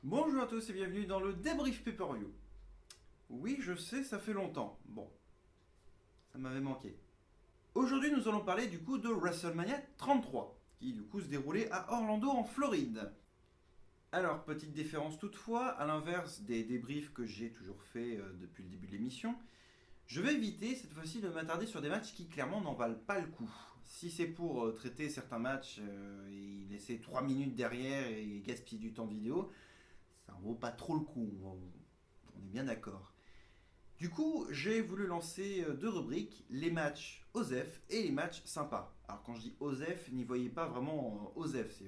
Bonjour à tous et bienvenue dans le débrief pay-per-view. Oui, je sais, ça fait longtemps. Bon, ça m'avait manqué. Aujourd'hui, nous allons parler du coup de WrestleMania 33, qui du coup se déroulait à Orlando en Floride. Alors, petite différence toutefois, à l'inverse des débriefs que j'ai toujours fait depuis le début de l'émission, je vais éviter cette fois-ci de m'attarder sur des matchs qui clairement n'en valent pas le coup. Si c'est pour traiter certains matchs et laisser 3 minutes derrière et gaspiller du temps vidéo, ça en vaut pas trop le coup, on est bien d'accord. Du coup, j'ai voulu lancer deux rubriques, les matchs OSEF et les matchs sympas. Alors quand je dis OSEF, n'y voyez pas vraiment OSEF,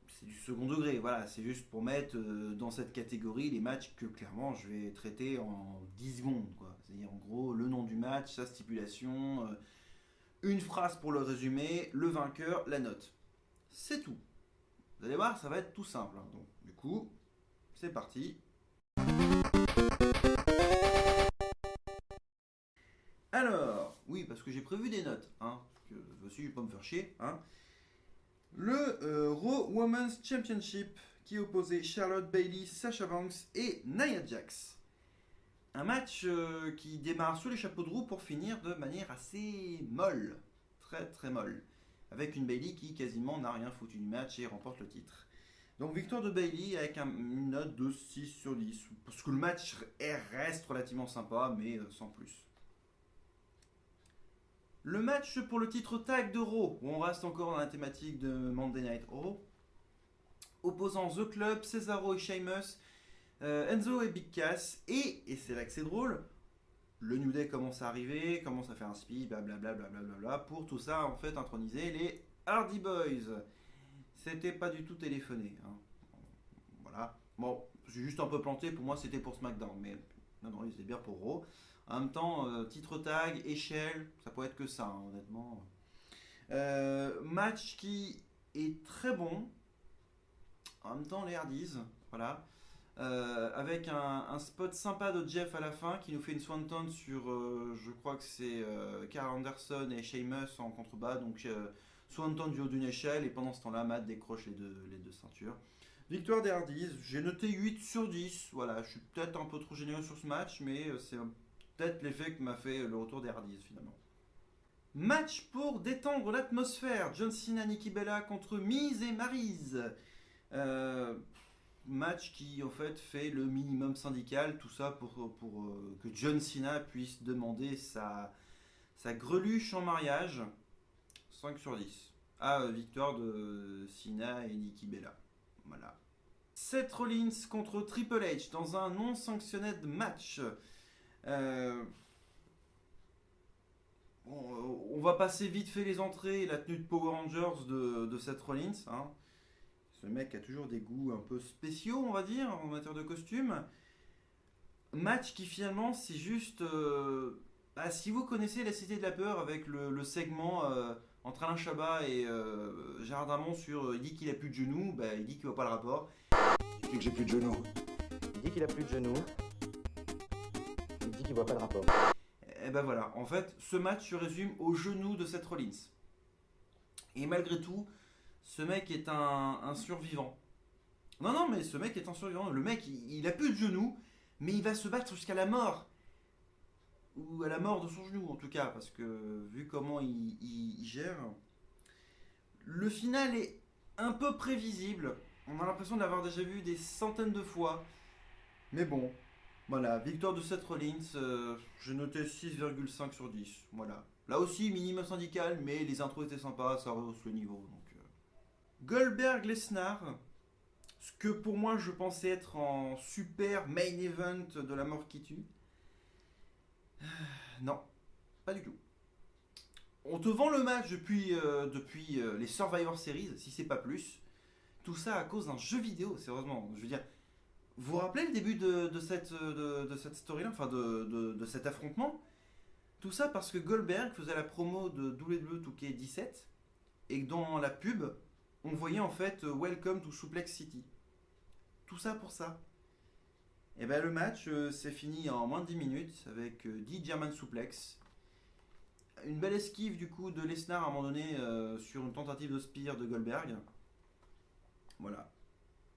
c'est du second degré, voilà, c'est juste pour mettre dans cette catégorie les matchs que clairement je vais traiter en 10 secondes, quoi. C'est-à-dire en gros le nom du match, sa stipulation, une phrase pour le résumer, le vainqueur, la note. C'est tout. Vous allez voir, ça va être tout simple, hein. Donc du coup, c'est parti. Alors, oui, parce que j'ai prévu des notes, hein, parce que aussi je vais pas me faire chier, hein. Le Raw Women's Championship qui opposait Charlotte Bailey, Sasha Banks et Nia Jax. Un match qui démarre sous les chapeaux de roue pour finir de manière assez molle, très très molle, avec une Bailey qui quasiment n'a rien foutu du match et remporte le titre. Donc victoire de Bailey avec une note de 6 sur 10, parce que le match reste relativement sympa, mais sans plus. Le match pour le titre tag de Raw, où on reste encore dans la thématique de Monday Night Raw, opposant The Club, Cesaro et Sheamus, Enzo et Big Cass, et c'est là que c'est drôle, le New Day commence à arriver, commence à faire un speed, blablabla, blablabla, pour tout ça en fait introniser les Hardy Boys. C'était pas du tout téléphoné, hein. Voilà. Bon, j'ai juste un peu planté, pour moi c'était pour SmackDown, mais non, il était bien pour Raw. En même temps, titre tag, échelle, ça pourrait être que ça, hein, honnêtement. Match qui est très bon. En même temps, les Hardys, voilà. Avec un spot sympa de Jeff à la fin qui nous fait une swanton sur, je crois que c'est Carl Anderson et Sheamus en contrebas. Donc swanton du haut d'une échelle et pendant ce temps-là, Matt décroche les deux ceintures. Victoire des Hardys, j'ai noté 8 sur 10. Voilà, je suis peut-être un peu trop généreux sur ce match, mais c'est peut-être l'effet que m'a fait le retour des Hardys finalement. Match pour détendre l'atmosphère. John Cena, Nikki Bella contre Miz et Maryse. Euh, Match qui en fait fait le minimum syndical. Tout ça pour que John Cena puisse demander sa greluche en mariage. 5 sur 10. Ah, victoire de Cena et Nikki Bella. Voilà. Seth Rollins contre Triple H dans un non sanctionned match. Euh, on va passer vite fait les entrées et la tenue de Power Rangers de Seth Rollins, hein. Ce mec a toujours des goûts un peu spéciaux, on va dire, en matière de costume. Match qui finalement, c'est juste. Si vous connaissez La Cité de la Peur avec le segment entre Alain Chabat et Gérard Darmon sur il dit qu'il a plus de genoux, bah, il dit qu'il voit pas le rapport. Je dis que j'ai plus de genoux. Il dit qu'il a plus de genoux. Il dit qu'il voit pas le rapport. Et ben voilà, en fait, ce match se résume aux genoux de Seth Rollins. Et malgré tout, ce mec est un survivant. Non, non, mais ce mec est un survivant. Le mec, il a plus de genoux, mais il va se battre jusqu'à la mort. Ou à la mort de son genou, en tout cas, parce que vu comment il gère. Le final est un peu prévisible. On a l'impression de l'avoir déjà vu des centaines de fois. Mais bon, voilà, victoire de Seth Rollins, j'ai noté 6,5 sur 10. Voilà. Là aussi, minimum syndical, mais les intros étaient sympas, ça rehausse le niveau. Donc, Goldberg-Lesnar, ce que pour moi je pensais être en super main event de la mort qui tue. Non, pas du tout. On te vend le match depuis les Survivor Series, si c'est pas plus. Tout ça à cause d'un jeu vidéo, sérieusement. Je veux dire, vous vous rappelez le début de cette storyline, enfin de cet affrontement. Tout ça parce que Goldberg faisait la promo de WWE 2K17 et que dans la pub, on voyait en fait Welcome to Suplex City. Tout ça pour ça. Et ben le match s'est fini en moins de 10 minutes avec 10 German Suplex. Une belle esquive du coup de Lesnar à un moment donné sur une tentative de spear de Goldberg. Voilà.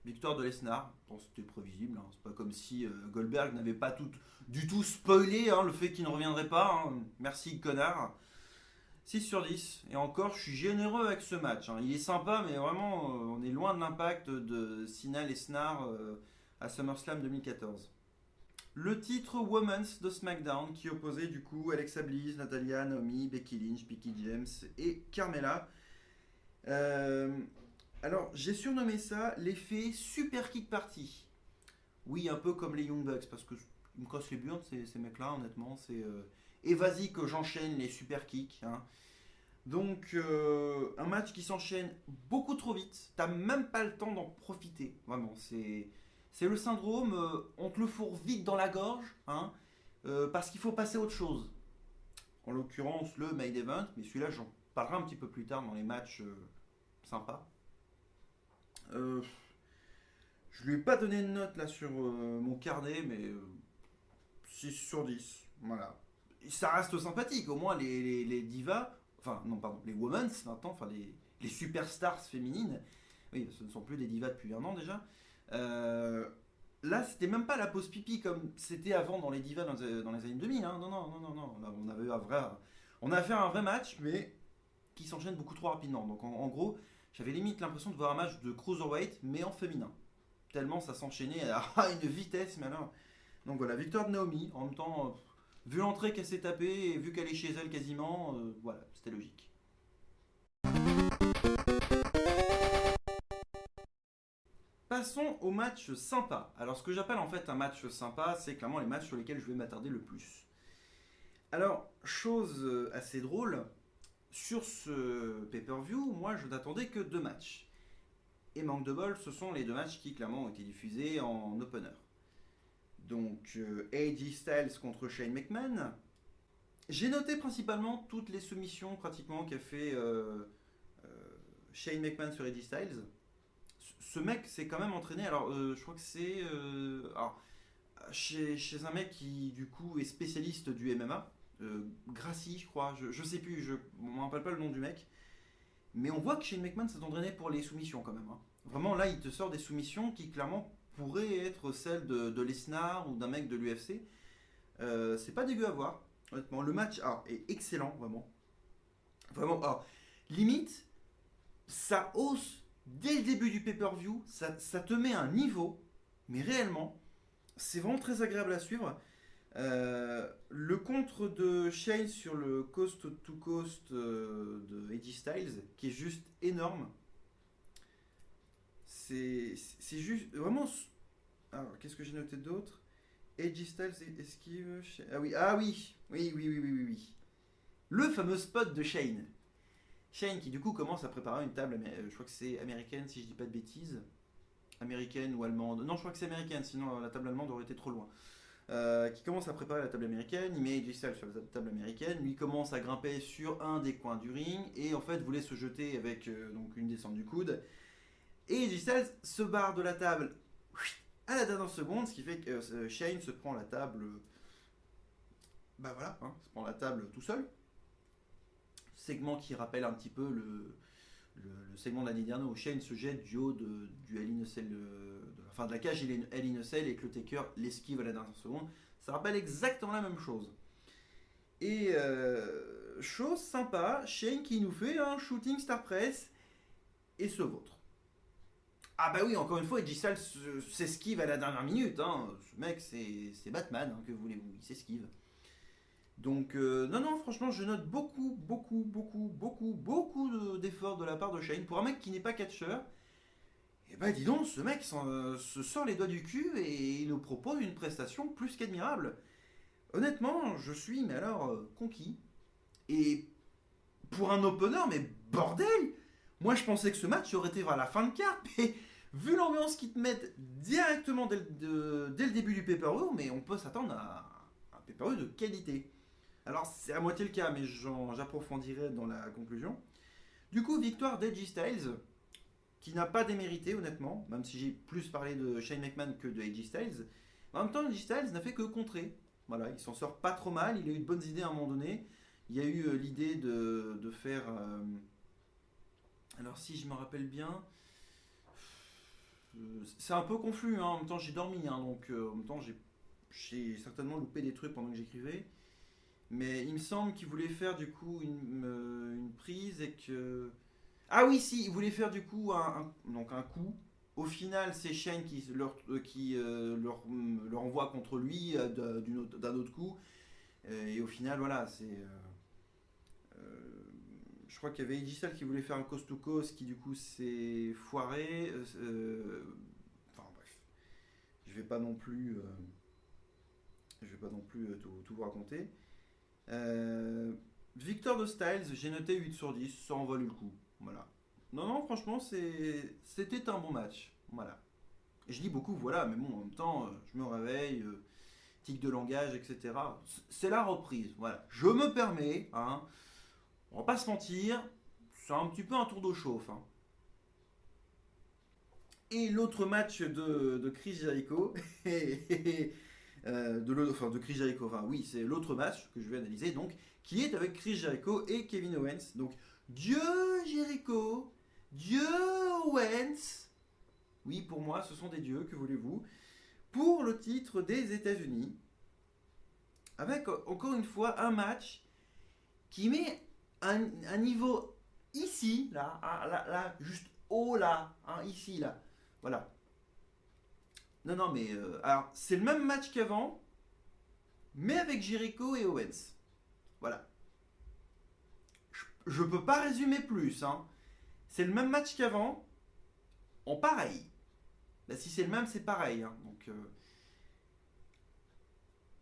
Victoire de Lesnar. Bon, c'était prévisible. Hein. C'est pas comme si Goldberg n'avait pas du tout spoilé hein, le fait qu'il ne reviendrait pas. Hein. Merci, connard. 6 sur 10. Et encore, je suis généreux avec ce match. Hein. Il est sympa, mais vraiment, on est loin de l'impact de Cena Lesnar à SummerSlam 2014. Le titre Women's de SmackDown qui opposait du coup Alexa Bliss, Natalia, Naomi, Becky Lynch, Becky James et Carmella. Alors, j'ai surnommé ça l'effet Super Kick Party. Oui, un peu comme les Young Bucks, parce que ils me cassent les burnes ces mecs-là, honnêtement. Et vas-y que j'enchaîne les Super Kicks. Hein. Donc, un match qui s'enchaîne beaucoup trop vite. T'as même pas le temps d'en profiter. Vraiment, c'est le syndrome, on te le fourre vite dans la gorge, hein, parce qu'il faut passer à autre chose. En l'occurrence, le main event, mais celui-là, j'en parlerai un petit peu plus tard dans les matchs sympas. Je lui ai pas donné de note là sur mon carnet, mais 6 sur 10. Voilà. Ça reste sympathique, au moins les divas, enfin non pardon, les women's maintenant, enfin les superstars féminines, oui, ce ne sont plus des divas depuis un an déjà. Là, c'était même pas la pause pipi comme c'était avant dans les divas dans les années 2000. Hein. Non, non, non, non, non. Là, on a fait un vrai match, mais qui s'enchaîne beaucoup trop rapidement. Donc en gros, j'avais limite l'impression de voir un match de cruiserweight, mais en féminin. Tellement ça s'enchaînait à une vitesse, mais alors. Donc voilà, victoire de Naomi. En même temps, vu l'entrée qu'elle s'est tapée et vu qu'elle est chez elle quasiment, voilà, c'était logique. Passons au match sympa. Alors ce que j'appelle en fait un match sympa, c'est clairement les matchs sur lesquels je vais m'attarder le plus. Alors, chose assez drôle, sur ce pay-per-view, moi je n'attendais que 2 matchs. Et manque de bol, ce sont les 2 matchs qui clairement ont été diffusés en opener. Donc AJ Styles contre Shane McMahon. J'ai noté principalement toutes les soumissions pratiquement qu'a fait Shane McMahon sur AJ Styles. Ce mec s'est quand même entraîné, alors je crois que c'est chez un mec qui du coup est spécialiste du MMA, Gracie je crois, je sais plus, je ne me rappelle pas le nom du mec, mais on voit que Shane McMahon s'est entraîné pour les soumissions quand même. Hein. Vraiment là il te sort des soumissions qui clairement pourraient être celles de Lesnar ou d'un mec de l'UFC. C'est pas dégueu à voir, honnêtement. Le match est excellent, vraiment. Vraiment, limite, ça hausse dès le début du pay-per-view, ça te met un niveau, mais réellement, c'est vraiment très agréable à suivre. Le contre de Shane sur le coast to coast de AJ Styles, qui est juste énorme. C'est juste vraiment. Alors, qu'est-ce que j'ai noté d'autre? AJ Styles esquive. Ah oui, oui. Le fameux spot de Shane. Shane qui du coup commence à préparer une table, je crois que c'est américaine si je dis pas de bêtises. Américaine ou allemande. Non, je crois que c'est américaine, sinon la table allemande aurait été trop loin. Qui commence à préparer la table américaine, il met AJ Styles sur la table américaine, lui commence à grimper sur un des coins du ring et en fait voulait se jeter avec donc une descente du coude. Et AJ Styles se barre de la table à la dernière seconde, ce qui fait que Shane se prend la table. Bah voilà, hein, se prend la table tout seul. Segment qui rappelle un petit peu le segment de l'année dernière où Shane se jette du haut du Hell in a Cell de la cage Hell in a Cell et que le Taker l'esquive à la dernière seconde. Ça rappelle exactement la même chose. Et chose sympa, Shane qui nous fait un shooting star press et se vautre. Ah bah oui, encore une fois, AJ Styles s'esquive à la dernière minute. Hein. Ce mec, c'est Batman, hein, que voulez-vous, il s'esquive. Donc, non, franchement, je note beaucoup d'efforts de la part de Shane. Pour un mec qui n'est pas catcheur, et bah dis donc, ce mec se sort les doigts du cul et il nous propose une prestation plus qu'admirable. Honnêtement, je suis, mais alors, conquis. Et pour un opener, mais bordel! Moi, je pensais que ce match aurait été vers la fin de carte, mais vu l'ambiance qu'ils te mettent directement dès le début du pay-per-view, mais on peut s'attendre à un pay-per-view de qualité. Alors, c'est à moitié le cas, mais j'approfondirai dans la conclusion. Du coup, victoire d'AJ Styles, qui n'a pas démérité, honnêtement, même si j'ai plus parlé de Shane McMahon que de AJ Styles. En même temps, AJ Styles n'a fait que contrer. Voilà, il s'en sort pas trop mal, il a eu de bonnes idées à un moment donné. Il y a eu l'idée de faire... alors, si je me rappelle bien... c'est un peu confus, hein. En même temps j'ai dormi, hein, donc en même temps j'ai certainement loupé des trucs pendant que j'écrivais. Mais il me semble qu'il voulait faire du coup une prise et que... Ah oui, si, il voulait faire du coup donc un coup. Au final, c'est Shane qui leur envoie contre lui d'un autre coup. Et au final, voilà, je crois qu'il y avait Edgisal qui voulait faire un coast to coast qui du coup s'est foiré. Enfin bref, je vais pas non plus, je vais pas non plus tout vous raconter. Euh, Victor de Styles, j'ai noté 8 sur 10, ça en vaut le coup. Voilà. Non, non, franchement, c'était un bon match. Voilà. Et je dis beaucoup, voilà, mais bon, en même temps, je me réveille, tic de langage, etc. C'est la reprise, voilà. Je me permets, hein, on va pas se mentir, c'est un petit peu un tour d'eau chauffe. Hein. Et l'autre match de Chris Jericho, de Chris Jericho, enfin oui, c'est l'autre match que je vais analyser, donc, qui est avec Chris Jericho et Kevin Owens. Donc, Dieu Jericho, Dieu Owens, oui, pour moi, ce sont des dieux, que voulez-vous, pour le titre des États-Unis, avec encore une fois un match qui met un niveau ici, là, hein, là, juste haut là, hein, ici, là, voilà. Non, non, mais alors c'est le même match qu'avant, mais avec Jericho et Owens. Voilà. Je peux pas résumer plus, hein. C'est le même match qu'avant, en pareil. Là, si c'est le même, c'est pareil. Hein. Donc,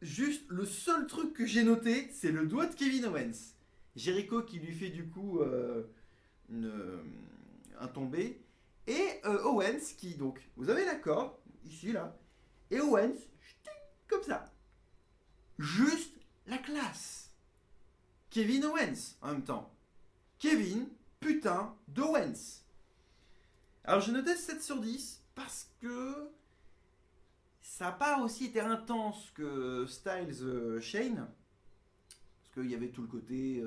juste le seul truc que j'ai noté, c'est le doigt de Kevin Owens. Jericho qui lui fait du coup une, un tombé. Et Owens qui, donc, vous avez l'accord, ici, là. Et Owens, comme ça. Juste la classe. Kevin Owens, en même temps. Kevin, putain, d'Owens. Alors, j'ai noté 7 sur 10 parce que ça n'a pas aussi été intense que Styles Shane. Parce qu'il y avait tout le côté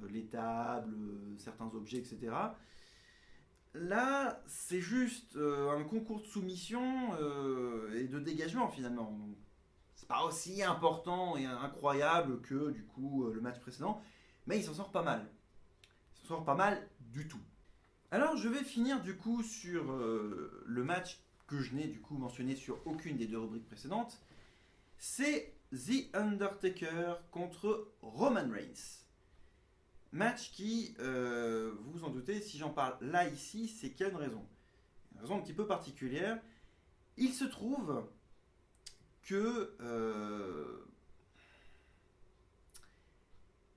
les tables, certains objets, etc. Là, c'est juste un concours de soumission et de dégagement finalement. Donc, c'est pas aussi important et incroyable que du coup le match précédent, mais il s'en sort pas mal. Il s'en sort pas mal du tout. Alors, je vais finir du coup sur le match que je n'ai du coup mentionné sur aucune des deux rubriques précédentes. C'est The Undertaker contre Roman Reigns. Match qui, vous vous en doutez, si j'en parle là, ici, c'est qu'il y a une raison. Une raison un petit peu particulière. Il se trouve que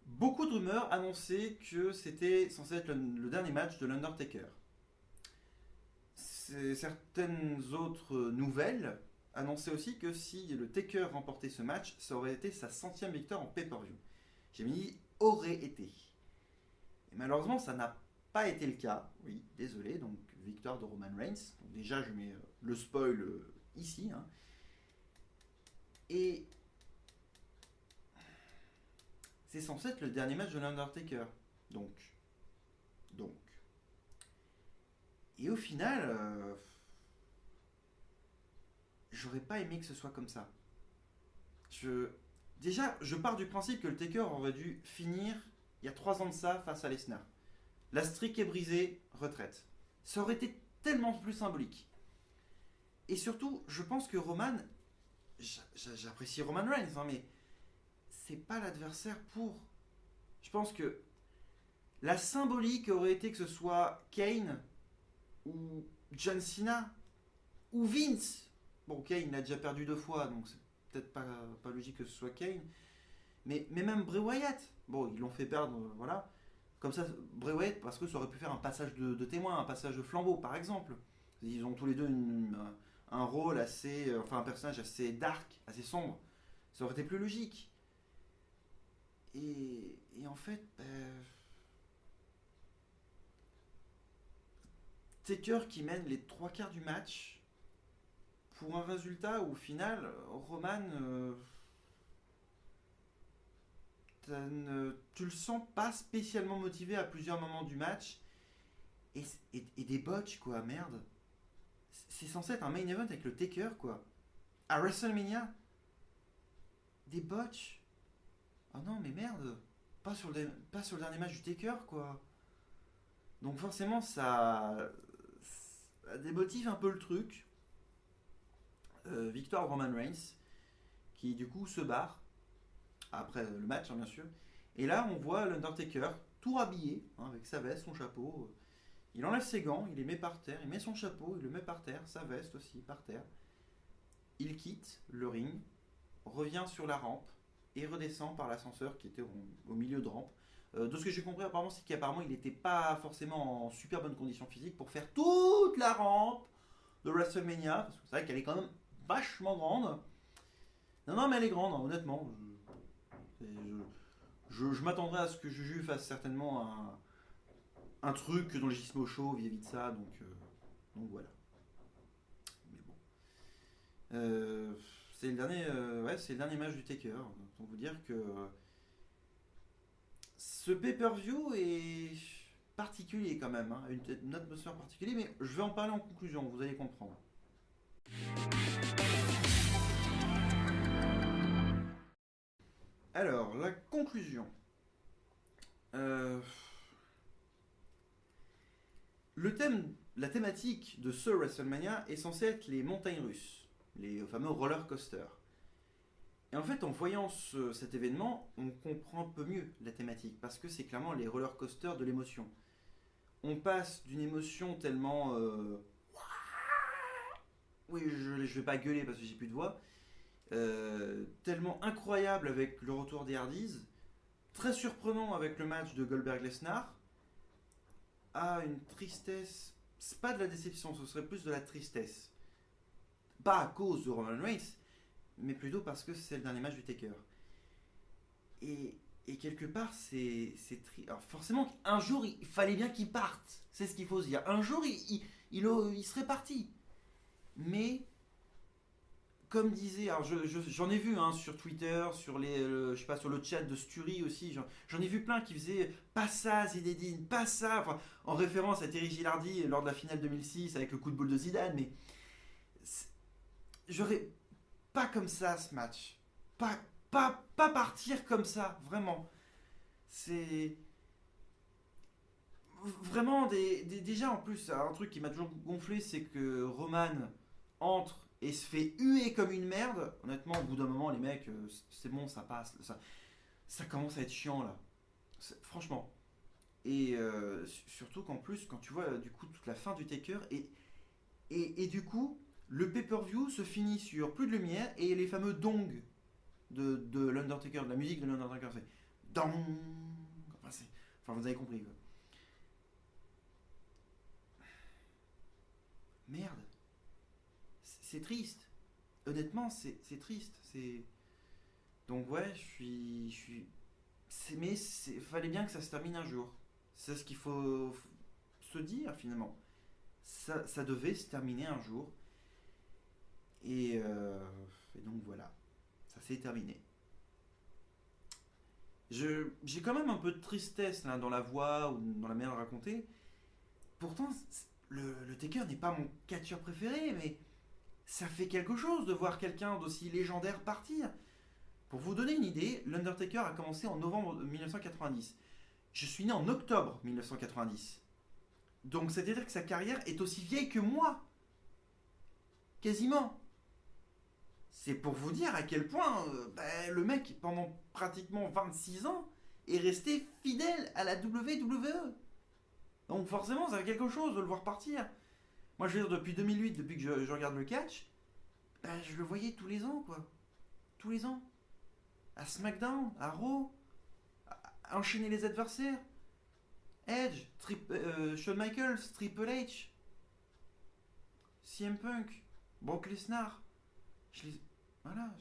beaucoup de rumeurs annonçaient que c'était censé être le dernier match de l'Undertaker. Certaines autres nouvelles annonçaient aussi que si le Taker remportait ce match, ça aurait été sa 100e victoire en pay-per-view. J'ai mis aurait été. Et malheureusement, ça n'a pas été le cas. Oui, désolé. Donc, victoire de Roman Reigns. Donc, déjà, je mets le spoil ici. Hein. Et c'est censé être le dernier match de l'Undertaker. Donc. Et au final, j'aurais pas aimé que ce soit comme ça. Déjà, je pars du principe que le Taker aurait dû finir il y a 3 ans de ça face à Lesnar. La streak est brisée, retraite. Ça aurait été tellement plus symbolique. Et surtout, je pense que Roman, j'apprécie Roman Reigns, hein, mais c'est pas l'adversaire pour. Je pense que la symbolique aurait été que ce soit Kane ou John Cena ou Vince. Bon, Kane l'a déjà perdu 2 fois, donc c'est peut-être pas logique que ce soit Kane. Mais même Bray Wyatt, bon, ils l'ont fait perdre, voilà. Comme ça, Bray Wyatt, parce que ça aurait pu faire un passage de témoin, un passage de flambeau, par exemple. Ils ont tous les deux un rôle assez, enfin un personnage assez dark, assez sombre. Ça aurait été plus logique. Et en fait, Taker qui mène les 3 quarts du match pour un résultat où au final, Roman, tu le sens pas spécialement motivé à plusieurs moments du match. Et des botches, quoi, merde. C'est censé être un main event avec le Taker, quoi. À WrestleMania, des botches. Oh non, mais merde. Pas sur le dernier match du Taker, quoi. Donc forcément, ça démotive un peu le truc. Victoire de Roman Reigns, qui du coup se barre, après le match, hein, bien sûr. Et là, on voit l'Undertaker, tout habillé, hein, avec sa veste, son chapeau. Il enlève ses gants, il les met par terre, il met son chapeau, il le met par terre, sa veste aussi, par terre. Il quitte le ring, revient sur la rampe et redescend par l'ascenseur qui était au milieu de rampe. De ce que j'ai compris apparemment, c'est qu'apparemment il n'était pas forcément en super bonne condition physique pour faire toute la rampe de WrestleMania, parce que c'est vrai qu'elle est quand même vachement grande. Non, non, mais elle est grande, hein, honnêtement. Je m'attendrais à ce que Juju fasse certainement un truc dans le Gizmo Show vis-à-vis de ça, donc voilà. Mais bon. C'est le dernier, c'est le dernier match du Taker. Autant vous dire que ce pay-per-view est particulier quand même, hein, une atmosphère particulière, mais je vais en parler en conclusion, vous allez comprendre. Alors, la conclusion. La thématique de ce WrestleMania est censée être les montagnes russes, les fameux roller coasters. Et en fait, en voyant cet événement, on comprend un peu mieux la thématique, parce que c'est clairement les roller coasters de l'émotion. On passe d'une émotion tellement... oui, je vais pas gueuler parce que j'ai plus de voix. Tellement incroyable avec le retour des Hardys, très surprenant avec le match de Goldberg-Lesnar, à une tristesse... C'est pas de la déception, ce serait plus de la tristesse. Pas à cause de Roman Reigns, mais plutôt parce que c'est le dernier match du Taker. Et quelque part, c'est triste. Alors forcément, un jour, il fallait bien qu'il parte. C'est ce qu'il faut se dire. Un jour, il serait parti. Mais, comme disait, alors j'en ai vu hein, sur Twitter, sur je sais pas, sur le chat de Sturi aussi, j'en ai vu plein qui faisaient pas ça Zinedine, pas ça, enfin, en référence à Terry Gilardi lors de la finale 2006 avec le coup de boule de Zidane, mais j'aurais pas comme ça ce match, pas partir comme ça, vraiment. C'est vraiment déjà en plus un truc qui m'a toujours gonflé, c'est que Roman entre et se fait huer comme une merde. Honnêtement, au bout d'un moment, les mecs, c'est bon, ça passe. Ça commence à être chiant là. Franchement. Et surtout qu'en plus, quand tu vois du coup toute la fin du Taker, et du coup, le pay-per-view se finit sur plus de lumière et les fameux dongs de l'Undertaker, de la musique de l'Undertaker, c'est dong. Enfin, vous avez compris quoi. Merde. C'est triste. Honnêtement, c'est triste. Donc ouais, je suis. Mais fallait bien que ça se termine un jour. C'est ce qu'il faut se dire finalement. Ça devait se terminer un jour. Et donc voilà, ça s'est terminé. J'ai quand même un peu de tristesse là, dans la voix ou dans la manière de raconter. Pourtant, le Taker n'est pas mon catcheur préféré, mais ça fait quelque chose de voir quelqu'un d'aussi légendaire partir. Pour vous donner une idée, l'Undertaker a commencé en novembre 1990. Je suis né en octobre 1990. Donc c'est-à-dire que sa carrière est aussi vieille que moi. Quasiment. C'est pour vous dire à quel point le mec, pendant pratiquement 26 ans, est resté fidèle à la WWE. Donc forcément, ça a quelque chose de le voir partir. Moi, je veux dire, depuis 2008, depuis que je regarde le catch, je le voyais tous les ans, quoi. Tous les ans. À SmackDown, à Raw, à enchaîner les adversaires. Edge, Shawn Michaels, Triple H, CM Punk, Brock Lesnar. Voilà,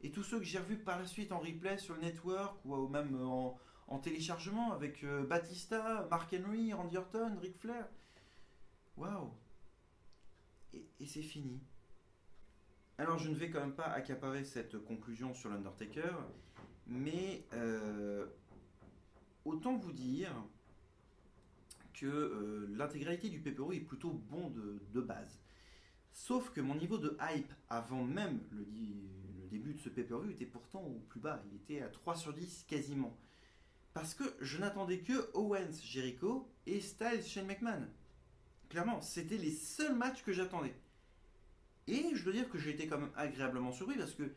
et tous ceux que j'ai revus par la suite en replay sur le network ou même en téléchargement avec Batista, Mark Henry, Randy Orton, Ric Flair. Waouh! Et c'est fini. Alors je ne vais quand même pas accaparer cette conclusion sur l'Undertaker, mais autant vous dire que l'intégralité du pay-per-view est plutôt bon de base. Sauf que mon niveau de hype avant même le début de ce pay-per-view était pourtant au plus bas. Il était à 3 sur 10 quasiment. Parce que je n'attendais que Owens, Jericho et Styles, Shane McMahon. Clairement, c'était les seuls matchs que j'attendais. Et je dois dire que j'ai été quand même agréablement surpris parce que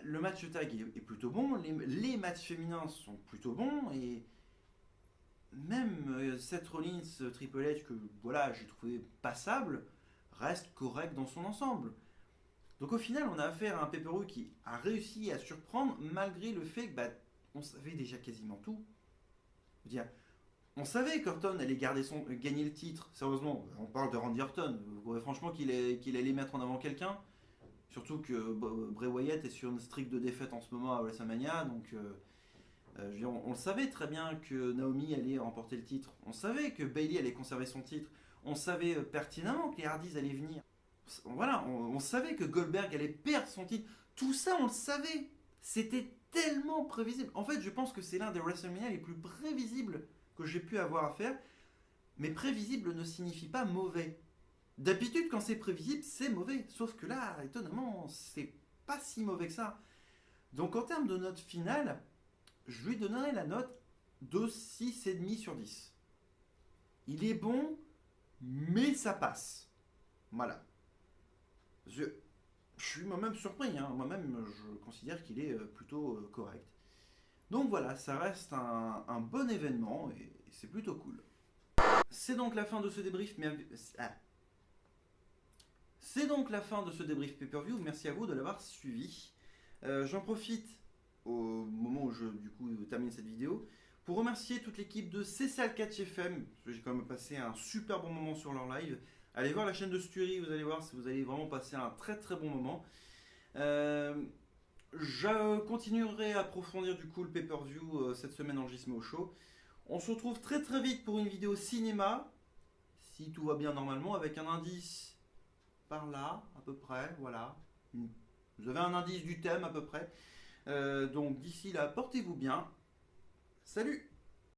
le match tag est plutôt bon, les matchs féminins sont plutôt bons et même Seth Rollins, Triple H que voilà j'ai trouvé passable reste correct dans son ensemble. Donc au final on a affaire à un pay-per-view qui a réussi à surprendre malgré le fait que on savait déjà quasiment tout. Je veux dire, on savait qu'Orton allait gagner le titre. Sérieusement, on parle de Randy Orton. Vous croyez franchement qu'il allait mettre en avant quelqu'un? Surtout que Bray Wyatt est sur une streak de défaite en ce moment à WrestleMania. Donc, je veux dire, on le savait très bien que Naomi allait remporter le titre. On savait que Bayley allait conserver son titre. On savait pertinemment que les Hardys allaient venir. Voilà, on savait que Goldberg allait perdre son titre. Tout ça, on le savait. C'était tellement prévisible. En fait, je pense que c'est l'un des WrestleMania les plus prévisibles que j'ai pu avoir à faire. Mais prévisible ne signifie pas mauvais. D'habitude, quand c'est prévisible, c'est mauvais. Sauf que là, étonnamment, c'est pas si mauvais que ça. Donc, en termes de note finale, je lui donnerai la note de 6,5 sur 10. Il est bon, mais ça passe. Voilà. Je suis moi-même surpris. Moi-même, je considère qu'il est plutôt correct. Donc voilà, ça reste un bon événement et c'est plutôt cool. C'est donc la fin de ce débrief. C'est donc la fin de ce débrief pay-per-view. Merci à vous de l'avoir suivi. J'en profite au moment où je termine cette vidéo pour remercier toute l'équipe de CSAL Catch FM. J'ai quand même passé un super bon moment sur leur live. Allez voir la chaîne de Sturi, vous allez voir si vous allez vraiment passer un très très bon moment. Je continuerai à approfondir le pay-per-view cette semaine dans Gizmo Show. On se retrouve très très vite pour une vidéo cinéma, si tout va bien normalement, avec un indice par là, à peu près, voilà. Vous avez un indice du thème à peu près. Donc d'ici là, portez-vous bien. Salut!